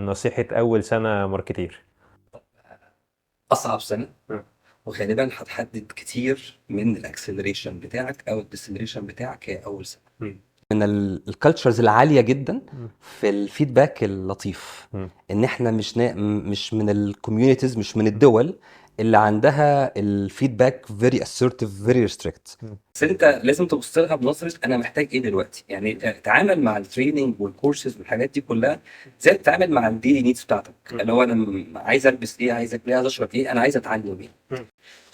نصيحة أول سنة ماركتير. اصعب سنه، وغالبا هتحدد كتير من الاكسلريشن بتاعك او الديسلريشن بتاعك هي اول سنه. مم. من الكالتشرز العاليه جدا مم. في الفيدباك اللطيف، مم. ان احنا مش من الكوميونيتيز، مش من الدول اللي عندها الفيدباك very assertive very restrict. مم. بس انت لازم تبص لها بنظره انا محتاج ايه دلوقتي. يعني تعامل مع التريننج والكورسز والحاجات دي كلها زي تتعامل مع الديلي نيدز بتاعتك، اللي هو انا عايز البس ايه، عايز اكل ايه، عايز اشرب ايه، انا عايز اتعلم ايه. مم.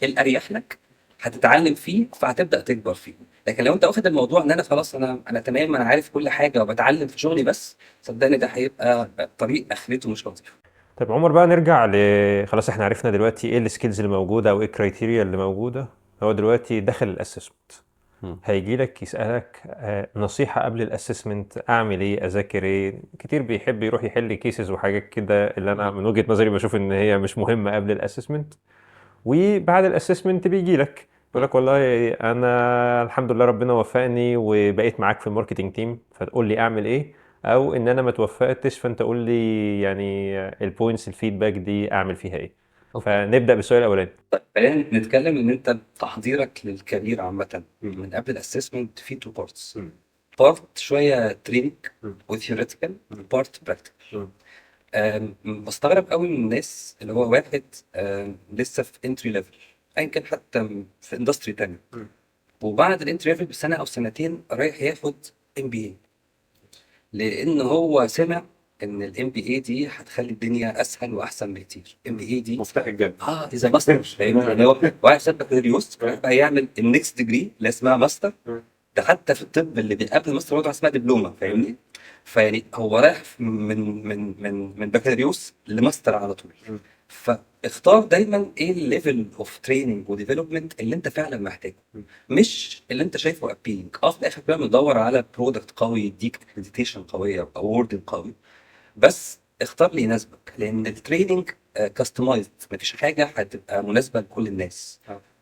الاريح لك هتتعلم فيه فهتبدا تكبر فيه. لكن لو انت واخد الموضوع ان انا خلاص انا تمام، انا عارف كل حاجه وبتعلم في شغلي بس، صدقني ده هيبقى طريق اخرته مش لطيف. طيب عمر بقى نرجع خلاص احنا عرفنا دلوقتي ايه السكيلز اللي موجودة او ايه الكرايتيريا اللي موجودة. هو دلوقتي دخل الاسسمنت، مم. هيجي لك يسألك نصيحة قبل الاسسمنت، اعمل ايه، اذاكر ايه. كتير بيحب يروح يحل كيسز وحاجات كده اللي انا من وجهة نظري بشوف ان هي مش مهمة قبل الاسسمنت. وبعد الاسسمنت بيجي لك يقول لك والله انا الحمد لله ربنا وفقني وبقيت معاك في الماركتنج تيم، فتقول لي اعمل ايه. او ان انا ما توفقتش فانت قول لي يعني البوينتس الفيدباك دي اعمل فيها ايه. اوكي، فنبدا بالسؤال الاولاني. خلينا نتكلم ان انت تحضيرك للكارير عامه من قبل الاسسمنت في تو بارتس. بارت شويه تريننج وثيوريتيكال، بارت براكتيكال. بستغرب قوي من الناس اللي هو واحد لسه في انتري ليفل، ايا كان حتى في اندستري تاني، وبعد الانتري ليفل بسنه او سنتين رايح ياخد ام بي اي، لان هو سمع ان الام بي اي دي هتخلي الدنيا اسهل واحسن بكتير. ام بي اي دي مفتاح الجنة. اذا ماستر، فاهمني؟ يعني هو واحد ساب بكالوريوس بقى يعمل النكست ديجري اللي اسمها ماستر. ده حتى في الطب اللي قبل الماستر برضه اسمها دبلومه، فاهمني؟ فيعني هو رايح من بكالوريوس لماستر على طول. فاختار دايما ايه الليفل اوف تريننج وديفلوبمنت اللي انت فعلا محتاجه، مش اللي انت شايفه ابيلينج. في الاخر كده بندور على برودكت قوي يديك اكريديتيشن قويه او اوورد قوي، بس اختار لي يناسبك، لان التريننج كاستمايزد، مفيش حاجه هتبقى مناسبه لكل الناس.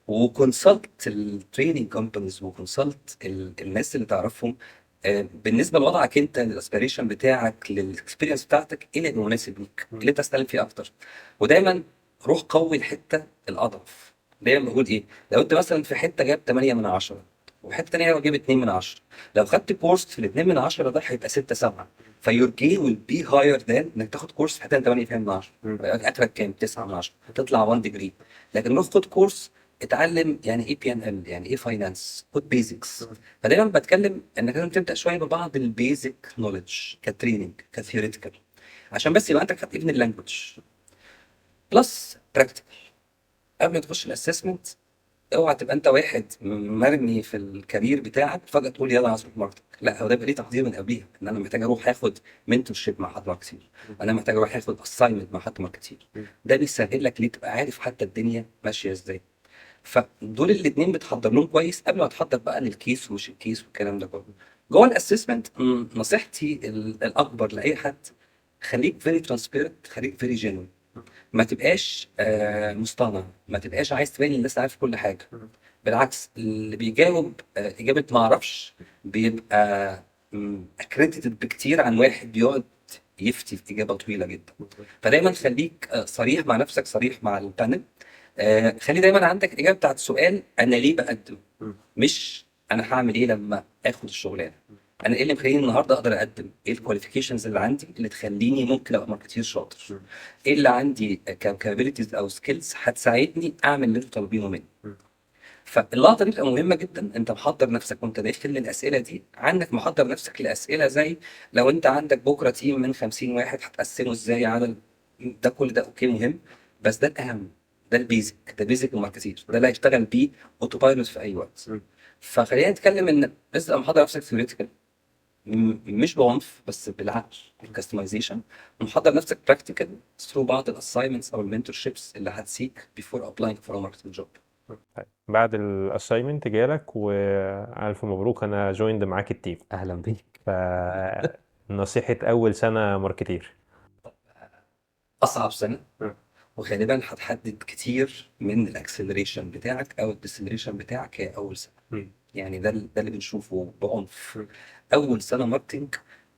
وكونسلت التريننج كومبانيز، وكونسلت الناس اللي تعرفهم بالنسبه لوضعك انت، للاسبيريشن بتاعك، للاكسبيرينس بتاعتك، ايه اللي مناسب ليك، اللي انت تستلم فيه اكتر. ودايما روح قوي الحته الاضعف. دايما بقول ايه، لو انت مثلا في حته جايب 8 من 10 وحته تانيه جايب 2 من 10، لو خدت كورس في ال 2 من 10 ده هيبقى 6 7، فيور جين ويل بي هاير ذان انك تاخد كورس في حته 8 فيها من 10. اخرك كام؟ 9 من 10، تطلع 1 ديجري. لكن روح خد كورس اتعلم يعني ايه بي ان ال، يعني ايه فاينانس، خد بيزكس. فدايما بتكلم انك لازم تبدا شويه ببعض البيزك نوليدج كتريننج كثيوريتيكال، عشان بس يبقى عندك حتى ابن اللانجوج بلس براكتيكال قبل ما تخش الاسسمنت. اوعى تبقى انت واحد مرمي في الكارير بتاعك فجاه تقول يلا عايز اروح ماركتنج. لا، هو ده يبقى ليه تقدير من قبليها، ان انا محتاج اروح اخد منتورشيب مع حد ماركتير، انا محتاج اروح اخد اساينمنت مع حد ماركتير. ده بيسهل لك ليه تبقى عارف حتى الدنيا ماشيه ازاي. فدول الاثنين بتحضر لهم كويس قبل ما تحضر بقى للكيس ومش الكيس والكلام ده كله. جوه الاسسمنت نصيحتي الاكبر لاي حد، خليك فيري ترانسبيرنت، خليك فيري جينوين. ما تبقاش مصطنع، ما تبقاش عايز تبين للناس عارف كل حاجه. بالعكس، اللي بيجاوب اجابه ما اعرفش بيبقى اكريديتد بكتير عن واحد بيقعد يفتي في اجابه طويله جدا. فدايما خليك صريح مع نفسك، صريح مع البانل. خلي دايما عندك الاجابه بتاعت السؤال انا ليه بقدم، مش انا هعمل ايه لما اخد الشغلانه. انا ايه اللي مخليني النهارده اقدر اقدم، ايه الكواليفيكيشنز اللي عندي اللي تخليني ممكن ابقى ماركتير شاطر، ايه اللي عندي كابابيلتيز او سكيلز هتساعدني اعمل اللي انتوا طالبينه مني. فاللقطه دي بتبقى مهمه جدا. انت محضر نفسك وانت داخل للاسئله دي، عنك محضر نفسك لاسئله زي لو انت عندك بكره تيم من 50 واحد هتقسمه ازاي على ده. كل ده اوكي مهم، بس ده الاهم، ده البيزك، ده بيزك الماركتير، ده اللي هيشتغل بيه اوتو بايلوت في اي وقت. فخلينا نتكلم ان لازم تبقى محضر نفسك ثيوريتيكال، مش بعنف بس بالعقل، الكاستمايزيشن. ومحضر نفسك براكتيكال ثرو بعض الاساينمنتس او المنتورشيبس اللي هتسيك بيفور ابلاينج فور ماركتنج جوب. طيب بعد الاساينمنت جالك والف مبروك انا جويند معاك التيم. اهلا بيك. فنصيحة اول سنة ماركتير. اصعب سنه، وغالبا هتحدد كتير من الاكسلريشن بتاعك او الديسلريشن بتاعك هي اول سنه. يعني ده اللي بنشوفه بعنف. اول سنه ماركتنج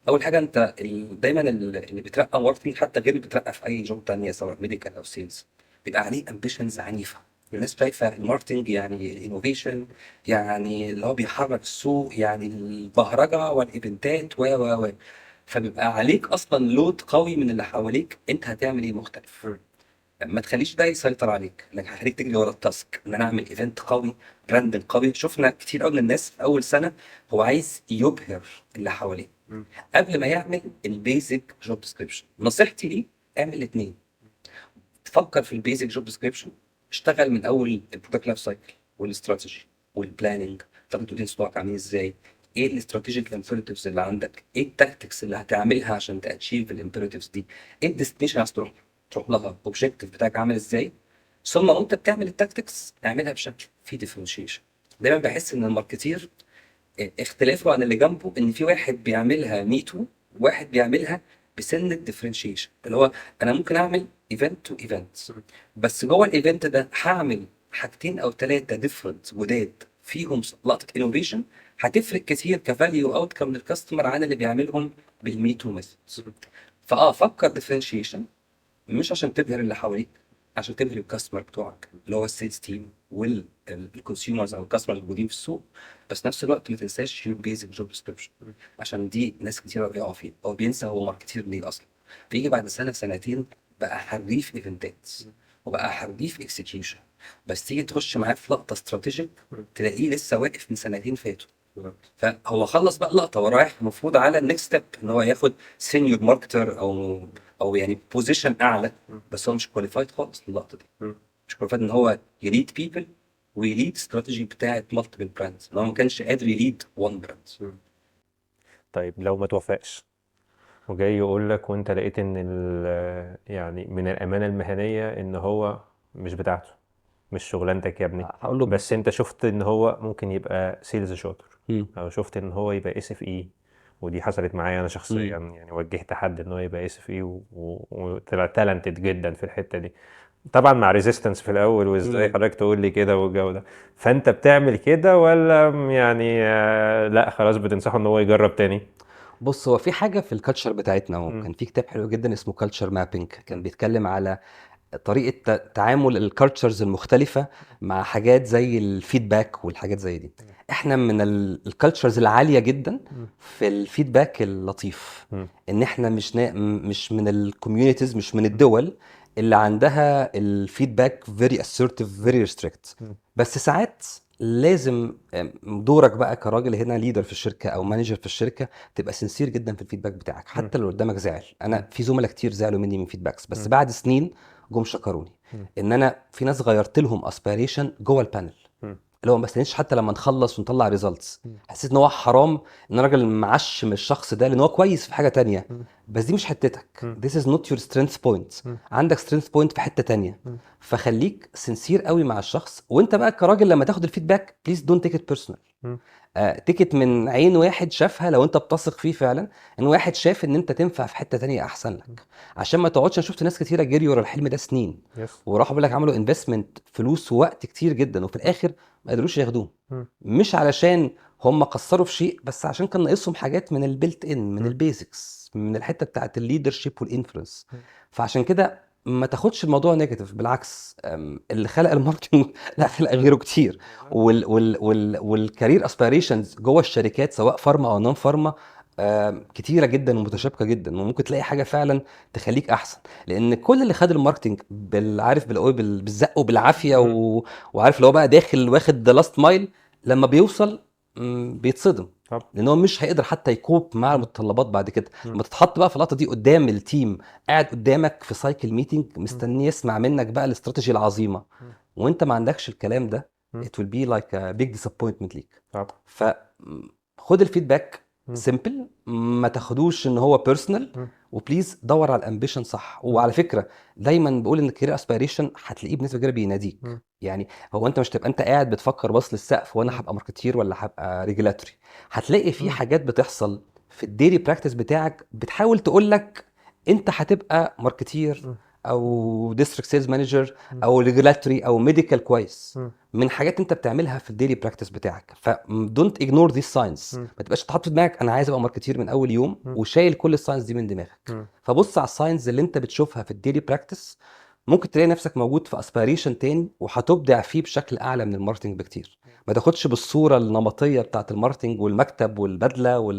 اول حاجه انت دايما اللي بيترقى ماركتنج، حتى غير اللي بيترقى في اي جوب تانية سواء ميديكال او سيلز، بيبقى عليه امبيشنز عنيفه. الناس شايفه الماركتنج يعني الانوفيشن، يعني اللي هو بيحرك السوق، يعني البهرجه والايفنتات و فبيبقى عليك اصلا لود قوي من اللي حواليك، انت هتعمل ايه مختلف. ما تخليش ده يسيطر عليك، انك هخليك تجري ورا التاسك ان انا اعمل ايفنت قوي، براند قوي. شفنا كتير قوي من الناس في اول سنه هو عايز يبهر اللي حواليه قبل ما يعمل البيزك جوب ديسكريبشن. نصيحتي ليه اعمل الاثنين. تفكر في البيزك جوب ديسكريبشن، اشتغل من اول البرودكت لايف سايكل والاستراتيجي والبلاننج. طب الاودينس بتوعك عاملين ازاي؟ ايه الاستراتيجيك امبيراتيفز اللي عندك؟ ايه التاكتكس اللي هتعملها عشان تاتشيف الامبيراتيفز دي؟ ايه الديستنيشن عايز تروح لها؟ الاوبجيكتيف بتاعك عامل ازاي؟ ثم وانت بتعمل التاكتكس اعملها بشكل فيه ديفرنشيشن. دايما بحس ان الماركتير اختلافه عن اللي جنبه ان في واحد بيعملها ميتو، وواحد بيعملها بسن الديفرنشيشن، اللي هو انا ممكن اعمل ايفنت تو ايفنت، بس جوه الايفنت ده هعمل حاجتين او ثلاثه ديفرنت جداد فيهم لقطه انوفيشن، هتفرق كتير كفاليو اوتكم للكاستمر عن اللي بيعملهم بالميتو ميثود. فكر ديفرنشيشن، مش عشان تبهر اللي حواليك، عشان تبهر الكاستمر بتوعك اللي هو السيلز تيم والكونسيومرز او الكاستمر الموجودين في السوق. بس نفس الوقت ما تنساش يور بيزك جوب ديسكربشن، عشان دي ناس كتير بيقعوا فيها او بينسى هو ماركتير ليه اصلا. بيجي بعد سنه سنتين بقى حريف ايفنتات وبقى حريف اكسكيوشن، بس تيجي تخش معاه في لقطه استراتيجيك تلاقيه لسه واقف من سنتين فاتوا. فهو خلص بقى اللقطه ورايح المفروض على النكست ستيب ان هو ياخد سينيور ماركتر او يعني بوزيشن اعلى، بس هو مش كواليفايد خالص للقطه دي. مش كواليفايد ان هو يليد بيبل ويليد استراتيجي بتاعت مالتيبل براندز، ان هو ما كانش قادر يليد وان براند. طيب لو ما توافقش وجاي يقول لك وانت لقيت ان يعني من الامانه المهنيه ان هو مش بتاعته، مش شغلانتك يا ابني، هقول له بس انت شفت ان هو ممكن يبقى سيلز شاطر، مم. او شفت ان هو يبقى اس اف اي، ودي حصلت معايا انا شخصيا، يعني وجهت حد ان هو يبقى اس اف اي وطلع تالنتد جدا في الحته دي، طبعا مع ريزيستنس في الاول، وازاي حضرتك تقول لي كده والجو ده. فانت بتعمل كده ولا يعني لا خلاص بتنصحه ان هو يجرب تاني؟ بص، هو في حاجه في الكالتشر بتاعتنا، مم. وكان في كتاب حلو جدا اسمه كالتشر مابينج، كان بيتكلم على طريقه تعامل الكالتشرز المختلفه مع حاجات زي الفيدباك والحاجات زي دي. احنا من الكالتشرز العاليه جدا في الفيدباك اللطيف، مم. ان احنا مش من الكوميونيتيز، مش من الدول اللي عندها الفيدباك very assertive very restrict. مم. بس ساعات لازم دورك بقى كراجل هنا ليدر في الشركه او مانجر في الشركه تبقى سنسير جدا في الفيدباك بتاعك، حتى لو قدامك زعل. انا في زملاء كتير زعلوا مني من فيدباكس، بس بعد سنين جم شكروني ان انا في ناس غيرت لهم اسبيريشن جوه البانل، اللي هو ما استنيتش حتى لما نخلص ونطلع ريزلتس. حسيت ان هو حرام ان راجل معشم الشخص ده لان هو كويس في حاجه تانية، بس دي مش حتتك. This is not your strength point. عندك strength point في حته تانية. فخليك سنسير قوي مع الشخص، وانت بقى كراجل لما تاخد الفيدباك بليز دونت تيك ات بيرسونال. تيكت من عين واحد شافها، لو انت بتثق فيه فعلا، ان واحد شاف ان انت تنفع في حته تانية احسن لك، عشان ما تقعدش. انا شفت ناس كتيره جري ورا الحلم ده سنين، وراحوا بيقول لك عملوا انفستمنت فلوس ووقت كتير جدا، وفي الاخر ما قدروش ياخدوه. مش علشان هم قصروا في شيء، بس عشان كان ناقصهم حاجات من البيلت ان، من البيزكس، من الحته بتاعت الليدرشيب والانفلونس. فعشان كده ما تاخدش الموضوع نيجاتيف، بالعكس. اللي خلق الماركتنج لا خلق غيره كتير. والكارير اسبيريشنز جوه الشركات سواء فارما او نون فارما كتيره جدا ومتشابكه جدا، وممكن تلاقي حاجه فعلا تخليك احسن. لان كل اللي خد الماركتنج بالعارف بالقوي بالزق وبالعافيه وعارف اللي هو بقى داخل واخد ذا لاست مايل، لما بيوصل بيتصدم، لان هو مش هيقدر حتى يكوب مع المتطلبات بعد كده. لما تتحط بقى في اللقطه دي قدام التيم، قاعد قدامك في سايكل ميتنج مستني يسمع منك بقى الاستراتيجي العظيمه، وانت ما عندكش الكلام ده، it will be like a big disappointment ليك. فخد الفيدباك سيمبل، ما تاخدوش ان هو بيرسونال، وبليز دور على الامبيشن صح. وعلى فكره دايما بقول ان الكارير اسبيريشن هتلاقيه بنسبه كبيره بيناديك. يعني هو انت مش تبقى انت قاعد بتفكر باص للسقف وانا هبقى ماركتير ولا هبقى ريجولاتوري. هتلاقي في حاجات بتحصل في الديلي براكتس بتاعك بتحاول تقول لك انت هتبقى ماركتير او ديستريكت سيلز مانجر مم. او ريجولاتوري او ميديكال كويس، مم. من حاجات انت بتعملها في الديلي براكتس بتاعك. فدونت اجنور ذيس ساينس، مم. ما تبقاش تحط في دماغك انا عايز ابقى ماركتير من اول يوم مم. وشايل كل الساينس دي من دماغك. مم. فبص على الساينس اللي انت بتشوفها في الديلي براكتس، ممكن تلاقي نفسك موجود في اسبيريشن تاني وهتبدع فيه بشكل اعلى من الماركتنج بكتير. ما تاخدش بالصوره النمطيه بتاعت الماركتنج والمكتب والبدله هو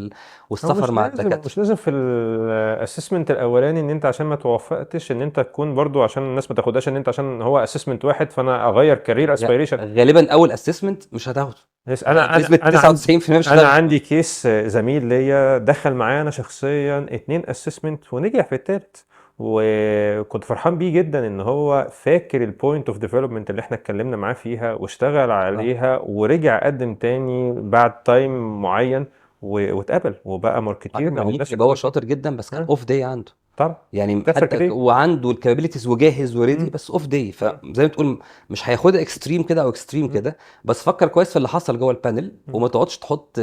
والسفر مش مع لازم الدكاتره. في الاسسمنت الاولاني ان انت عشان ما توفقتش ان انت تكون برضو، عشان الناس ما تاخدهاش ان انت عشان هو اسسمنت واحد فانا اغير كارير اسبيريشن. غالبا اول اسسمنت مش هتاخده، انا بنسبه عندي 99% مش انا هتاخده. عندي كيس زميل ليا دخل معايا انا شخصيا 2 اسسمنت ونجح في التالت، وكنت فرحان بيه جدا ان هو فاكر البوينت اوف ديفلوبمنت اللي احنا اتكلمنا معاه فيها واشتغل عليها ورجع قدم تاني بعد تايم معين واتقبل وبقى ماركتير ايوه، من هو الناس ممكن يبقى هو الكويسه. شاطر جدا بس كان ها اوف داي عنده، طبعا يعني تفرق حتى كتير. وعنده الكابابيلتيز وجاهز وريدي مم. بس اوف داي. مم. فزي ما تقول مش هياخدها اكستريم كده او اكستريم مم. كده، بس فكر كويس في اللي حصل جوه البانل مم. وما تقعدش تحط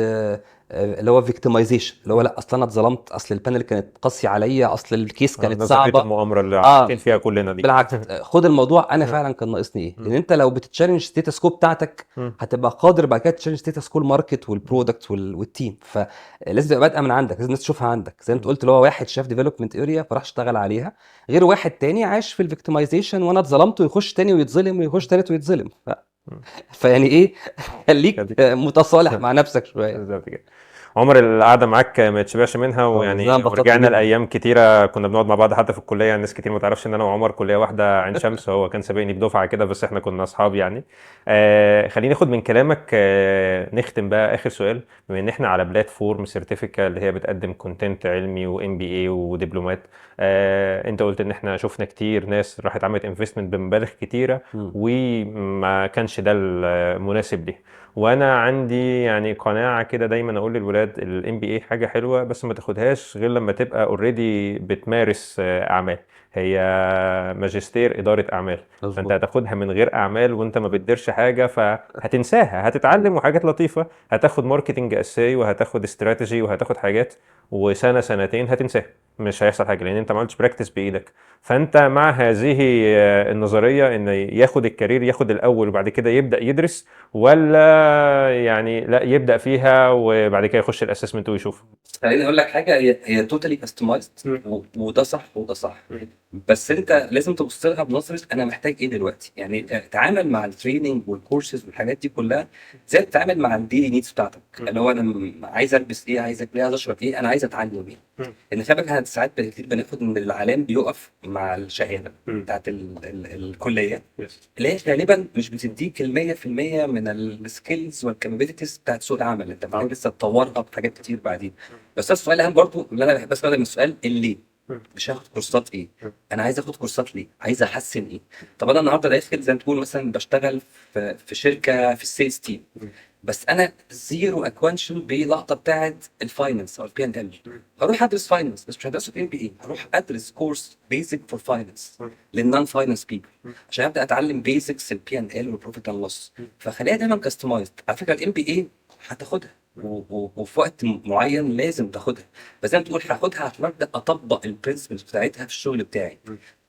اللي هو فيكتمايزيشن، اللي هو مم. لا اصل انا اتظلمت، اصل البانل كانت قاسيه عليا، اصل الكيس كانت نظريه صعبه. المؤامره اللي عايشين اه فيها كلنا دي. بالعكس، خد الموضوع انا مم. فعلا كان ناقصني ايه، لان مم. انت لو بتتشالنج ستيتس كو بتاعتك مم. هتبقى قادر بعد كده تشالنج ستيتس كو الماركت والبرودكت والتيم. فلازم تبقى بادئه من عندك، لازم الناس تشوفها عندك. زي ما انت مم. قلت، اللي هو واحد شاف ديفلوبمنت اريا فراح اشتغل عليها، غير واحد تاني عاش في الفيكتمايزيشن وانا اتظلمت ويخش تاني ويتظلم ويخش تالت ويتظلم. مم. فيعني ايه، خليك خليك متصالح مع نفسك شويه. بالظبط كده. عمر، القعدة معاك ما تشبعش منها، خالص انا ويعني انبسطت ورجعنا جدا. لأيام كتيرة كنا بنقعد مع بعض حتى في الكلية. ناس كتير ما تعرفش إن أنا وعمر كلية واحدة عين شمس، هو كان سابقني بدفعة كده بس إحنا كنا أصحاب يعني. خليني ناخد من كلامك، نختم بقى آخر سؤال. بما إن إحنا على بلاتفورم سيرتيفيكا اللي هي بتقدم كونتنت علمي وام بي اي ودبلومات، أنت قلت إن إحنا شفنا كتير ناس راحت عملت انفستمنت بمبالغ كتيرة مم. وما كانش ده المناسب ليه. وانا عندي يعني قناعه كده دايما اقول للولاد الام بي اي حاجه حلوه بس ما تاخدهاش غير لما تبقى اوريدي بتمارس اعمال. هي ماجستير اداره اعمال، فانت مظبوط. هتاخدها من غير اعمال وانت ما بتديرش حاجه فهتنساها. هتتعلم وحاجات لطيفه، هتاخد ماركتنج اساي وهتاخد استراتيجي وهتاخد حاجات، وسنه سنتين هتنساها. مش هيحصل حاجه لان انت ما عملتش براكتس بايدك. فانت مع هذه النظريه ان ياخد الكارير، ياخد الاول وبعد كده يبدا يدرس، ولا يعني لا يبدا فيها وبعد كده يخش الاسسمنت ويشوف؟ خليني اقول لك حاجه، هي توتالي كاستمايزد، وده صح وده صح. بس انت لازم تبص لها بنظره انا محتاج ايه دلوقتي. يعني تعامل مع التريننج والكورسز والحاجات دي كلها زي تتعامل مع الديلي نيدز بتاعتك، اللي هو انا عايز البس ايه، عايز اكل ايه، عايز اشرب ايه، انا عايز اتعلم ايه. ان خلي بالك احنا ساعات كتير بناخد ان العلام بيقف مع الشهاده بتاعت الكليه، اللي هي غالبا مش بتديك ال 100% من السكيلز والكابابيلتيز بتاعت سوق العمل. انت محتاج لسه تطورها بحاجات كتير بعدين. بس السؤال الاهم برضو اللي انا بحب اساله من السؤال اللي مش هاخد كورسات ايه؟ انا عايز اخد كورسات ليه؟ عايز احسن ايه؟ طب انا النهارده داخل زي ما تقول مثلا بشتغل في شركه في السيلز تيم، بس انا زيرو اكوانشن بلقطه بتاعت الفاينانس او البي ان ال. هروح ادرس فاينانس بس مش هدرسه في ام بي اي، هروح ادرس كورس بيزك فور فاينانس للنون فاينانس بيبل عشان ابدا اتعلم بيزكس البي ان ال والبروفيت اند لوس. فخليها دايما كاستمايزد. على فكره الام بي اي هتاخدها وفي وقت معين لازم تاخدها، بس زي ما تقول هاخدها عشان ابدا اطبق البرنسبلز بتاعتها في الشغل بتاعي.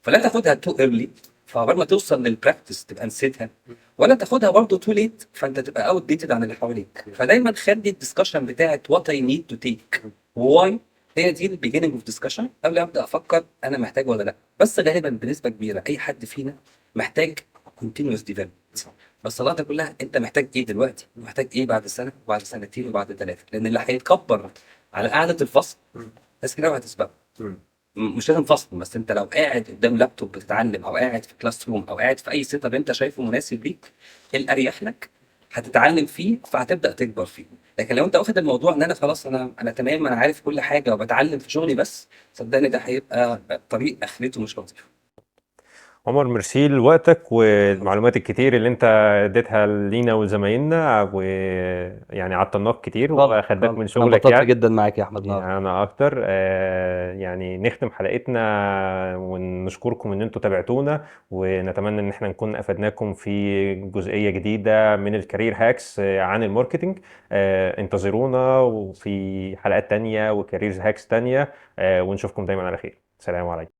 فلا تاخدها تو ايرلي فعقبال ما توصل للبراكتس تبقى نسيتها، ولا تاخدها برضه تو ليت فانت تبقى اوت ديتد عن اللي حواليك. فدايما خلي الدسكشن بتاعت وات اي نيد تو تيك واي هي دي البيجيننج اوف ديسكشن قبل ما ابدا افكر انا محتاج ولا لا. بس غالبا بنسبه كبيره اي حد فينا محتاج كونتينوس ديفلوبمنت. بس اللقطه كلها انت محتاج ايه دلوقتي، محتاج ايه بعد سنه وبعد سنتين وبعد ثلاثه، لان اللي هيتكبر على قعده الفصل ناس كده هتسبقه. مش لازم فصل، بس انت لو قاعد قدام لابتوب بتتعلم او قاعد في كلاس روم او قاعد في اي سيت اب انت شايفه مناسب ليك الاريح لك هتتعلم فيه فهتبدا تكبر فيه. لكن لو انت واخد الموضوع ان انا خلاص انا تمام انا عارف كل حاجه وبتعلم في شغلي بس، صدقني ده هيبقى طريق اخرته مش لطيف. عمر، ميرسي لوقتك والمعلومات الكتير اللي انت اديتها لينا ولزمايلنا، ويعني عطلناك كتير خالص واخدناك خالص، من انا شغلك انبسطت يعني. جدا معاك يا احمد النهارده. يعني انا اكتر. يعني نختم حلقتنا ونشكركم ان انتوا تابعتونا، ونتمنى ان احنا نكون افدناكم في جزئية جديدة من الكارير هاكس عن الماركتينج. انتظرونا وفي حلقات تانية وكارير هاكس تانية، ونشوفكم دايما على خير. سلام عليكم.